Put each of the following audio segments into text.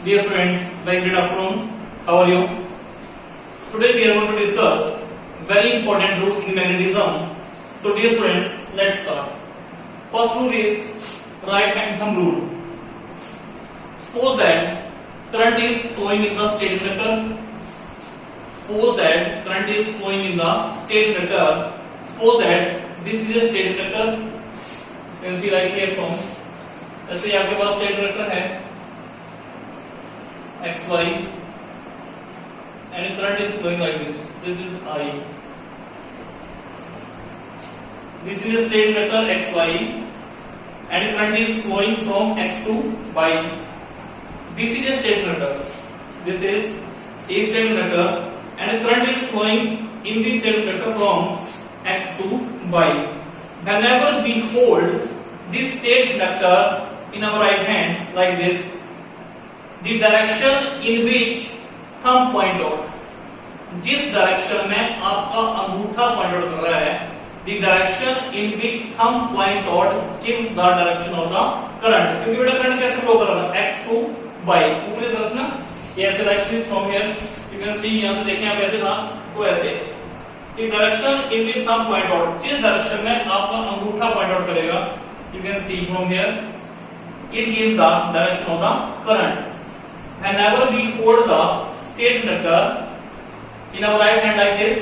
Dear friends, very good afternoon. How are you? Today we are going to discuss very important rule in magnetism. So dear friends, let's start. First rule is right hand thumb rule. Suppose that current is flowing in the state inductor. Suppose that current is flowing in the state inductor. Suppose that this is a state inductor. You can see right here from. जैसे आपके पास state inductor है XY and current is flowing like this. This is I. This is a state inductor XY and current is flowing from X to Y. This is a state inductor. This is a state inductor and current is flowing in this state inductor from X to Y. Whenever we hold this state inductor in our right hand like this, the direction in which thumb point out, जिस direction में आपका अंगूठा point out कर रहा है, the direction in which thumb point out gives the direction of the current. क्योंकि बेटा current कैसे फ्लो कर रहा है X to Y ऊपरी तरफ ना, ये ऐसे like this from here you can see, यहां से देखें आप ऐसे था तो ऐसे the direction in which thumb point out, जिस डायरेक्शन में आपका अंगूठा पॉइंट आउट करेगा, you can see from here it gives the direction of the current. Whenever we hold the state inductor in our right hand like this,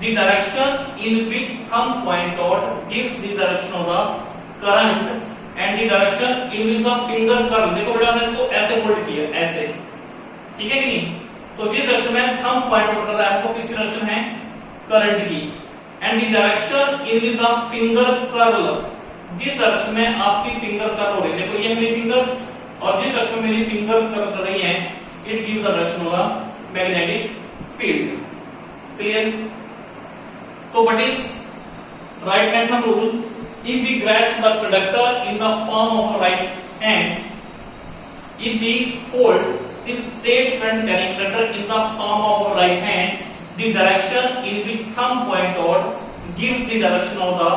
the direction in which thumb point out gives the direction of the current and the direction in which the finger curl, देखो बेटा हमने इसको ऐसे hold किया ऐसे, ठीक है कि नहीं? तो जिस डायरेक्शन में थंब पॉइंट आउट कर रहा है वो किसी डायरेक्शन है करंट की, and the direction in which the finger curl, जिस डायरेक्शन में आपकी फिंगर कर्ल हो रही है, देखो ये मेरी फिंगर और जिस डायरेक्शन में मेरी फिंगर कर्ल कर रही है, it gives the direction of the magnetic field. Clear? So what is right hand thumb rule? If we grasp the conductor in the palm of right hand, if we hold this straight current carrying conductor in the palm of our right hand, the direction in which thumb point out gives the direction of the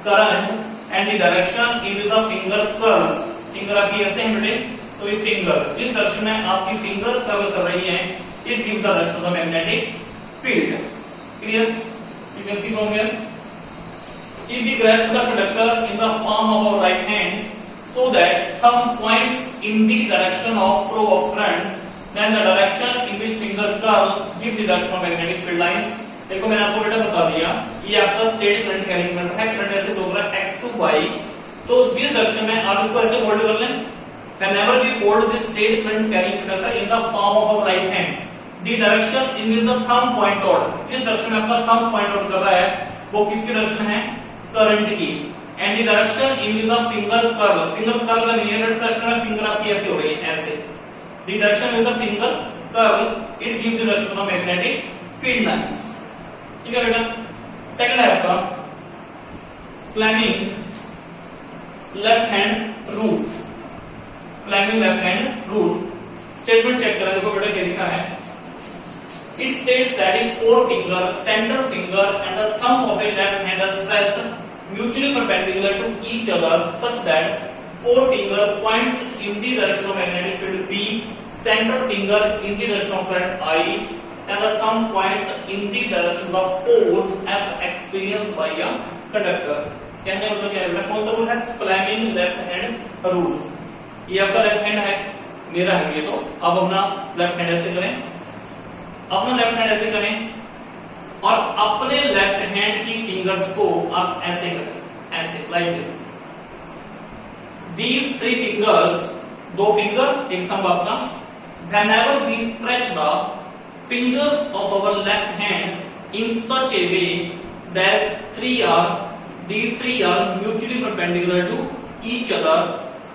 current and the direction in which the finger curls. Finger आपकी ऐसे है बेटे, तो ये finger जिस direction में आपकी finger curl कर रही है, it gives the direction of the magnetic field. Clear? You can see from here. If we grasp the conductor in the palm of our right hand so that thumb points in the direction of flow of current, then the direction in which finger curl gives the direction of magnetic field lines. देखो मैंने आपको बेटा बता दिया, ये आपका state current carrying current है, current ऐसे फ्लो कर रहा है X to Y, तो जिस डायरेक्शन में आप इसको ऐसे होल्ड कर लें, whenever we hold this state current carrying conductor in the palm of our right hand, the direction in which the thumb point out, जिस डायरेक्शन में आपका thumb point out कर रहा है, वो किसकी डायरेक्शन है? करंट की, and the direction in which the finger curl, finger curl का नियर डायरेक्शन है, फिंगर आपकी ऐसे हो रही है ऐसे, the direction with the finger curl, it gives the direction of the magnetic field lines. ठीक है बेटा? सेकंड है आपका Fleming left hand rule. Fleming left hand rule statement check करें, देखो बेटा क्या लिखा है. It states that if four finger, centre finger and the thumb of a left hand are stretched mutually perpendicular to each other such that four finger points in the direction of magnetic field B, center finger in the direction of current I, and the thumb points in the direction of force F experienced by a conductor. कहने का मतलब क्या है? कौन सा rule है? Fleming left hand rule. ये आपका लेफ्ट हैंड है, मेरा है ये, तो अब अपना लेफ्ट हैंड ऐसे करें, अपना लेफ्ट हैंड ऐसे करें और अपने लेफ्ट हैंड की फिंगर्स को आप ऐसे करें, ऐसे like this. These three fingers, दो फिंगर एक थंब आपका, whenever we stretch the fingers of our left hand in such a way that these three are mutually perpendicular to each other,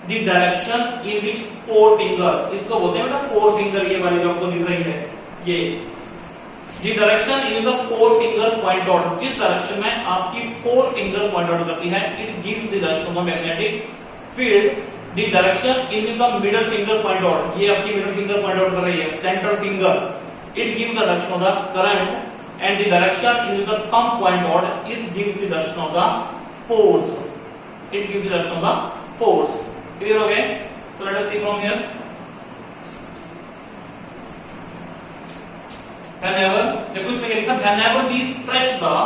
the direction in which four finger, इसको बोलते हैं बेटा four finger, ये वाली जो आपको दिख रही है ये, the direction in the four finger point out, जिस डायरेक्शन में आपकी four finger point out करती है, it gives the direction of the magnetic field. The direction in which the middle finger point out, ये आपकी middle finger point out कर रही है, center finger, it gives the direction of the current, and the direction in which the thumb point out, it gives the direction of the force. It gives the direction of the force. Clear हो गए? So let us see from here. whenever, देखो इसमें क्या लिखा, whenever we stretch the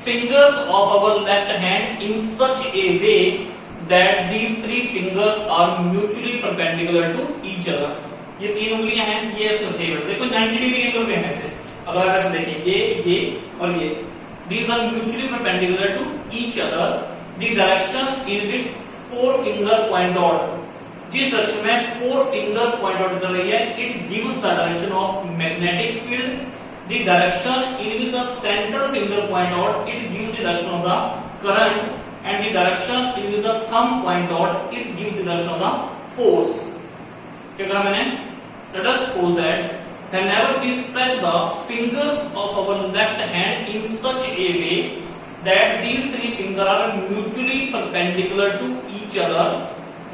fingers of our left hand in such a way that these three fingers are mutually perpendicular to each other. ये तीन उंगलियां हैं, ये ऐसे देखो 90 डिग्री एंगल पे है ऐसे। अगर आप देखें ये और ये, these are mutually perpendicular to each other. The direction in which four finger point out, जिस डायरेक्शन में फोर फिंगर पॉइंट आउट कर रही है, it gives the direction of magnetic field. The direction in which the centre finger point out, it gives the direction of the current. And the direction in which the thumb point out, it gives the direction of the force. क्या कहा मैंने? Let us suppose that whenever we stretch the fingers of our left hand in such a way that these three fingers are mutually perpendicular to each other,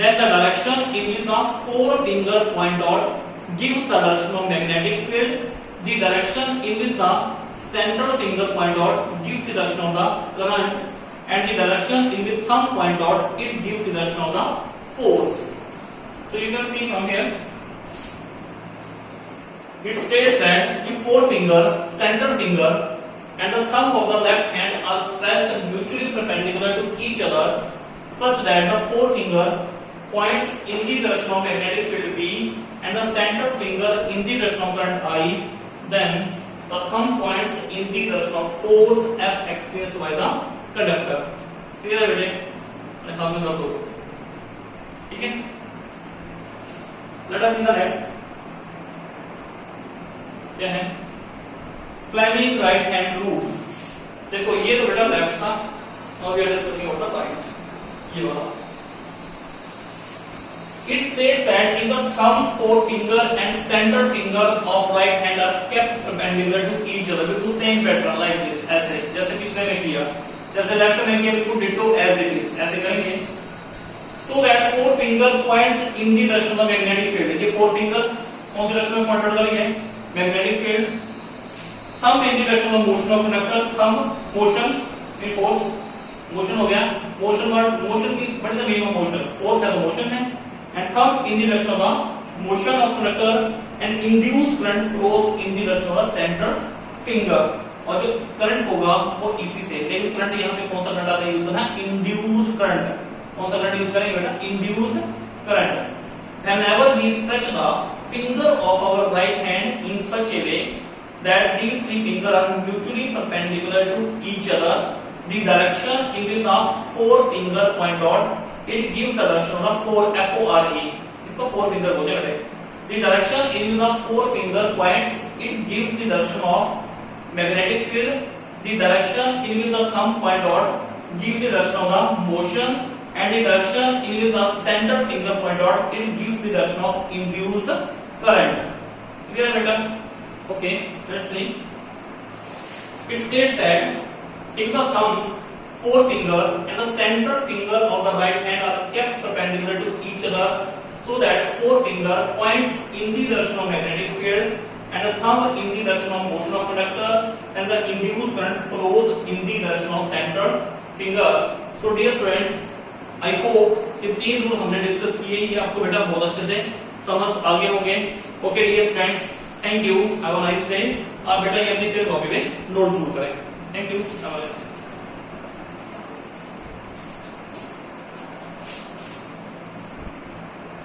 then the direction in which the four finger point out gives the direction of magnetic field. The direction in which the central finger point out gives the direction of the current, and the direction in which thumb point out, it gives the direction of the force. So you can see from here, it states that the forefinger, center finger, and the thumb of the left hand are stretched mutually perpendicular to each other, such that the forefinger points in the direction of magnetic field B, and the center finger in the direction of current I. Then the thumb points in the direction of force F experienced by the conductor. Clear है बेटे? लिखा हमने कर दो, ठीक है? Let us see the next. क्या है? Fleming right hand rule. देखो ये तो बेटा लेफ्ट था, और ये डिस्कसिंग होता राइट, ये वाला. It states that in the thumb, forefinger and center finger of right hand are kept perpendicular to each other with the same pattern like this, ऐसे जैसे पिछले में किया, जैसे लेफ्ट में किया बिल्कुल डिटो as it is, ऐसे करेंगे. So that forefinger points in the direction of the magnetic field. ये forefinger कौन सी डायरेक्शन में पॉइंट कर रही है? Magnetic field. Thumb in the direction of motion of conductor. Thumb motion in force. Motion हो गया. Motion वर्ड, motion की what is the meaning of motion? Force है तो motion है. And thumb in the direction of the motion of conductor, and induced current flows in the direction of the center finger. और जो current होगा वो इसी से, लेकिन करंट यहाँ पे कौन सा करंट यूज करना है? Induced current. कौन सा करंट यूज करेंगे बेटा? Induced current. Whenever we stretch the finger of our right hand in such a way that these three fingers are mutually perpendicular to each other, the direction in which the forefinger point out, it gives the direction of the F-O-R-E. इसको forefinger बोलते हैं बेटे. The direction in which the forefinger points, it gives the direction of magnetic field. The direction in which the thumb point out gives the direction of the motion, and the direction in which the center finger point out, it gives the direction of induced current. Clear बेटा? Okay, let's see. It states that if the thumb, forefinger, and the center finger of the right hand are kept perpendicular to each other, so that forefinger points in the direction of magnetic field, and the thumb in the direction of motion of conductor, and the induced current flows in the direction of center finger. So dear students, I hope ये तीन rule हमने discuss किए, ये आपको बेटा बहुत अच्छे से समझ आगे होंगे. Okay dear friends, thank you, have a nice day. आप बेटा ये अपनी फिर कॉपी पे नोट जरूर करें. Thank you.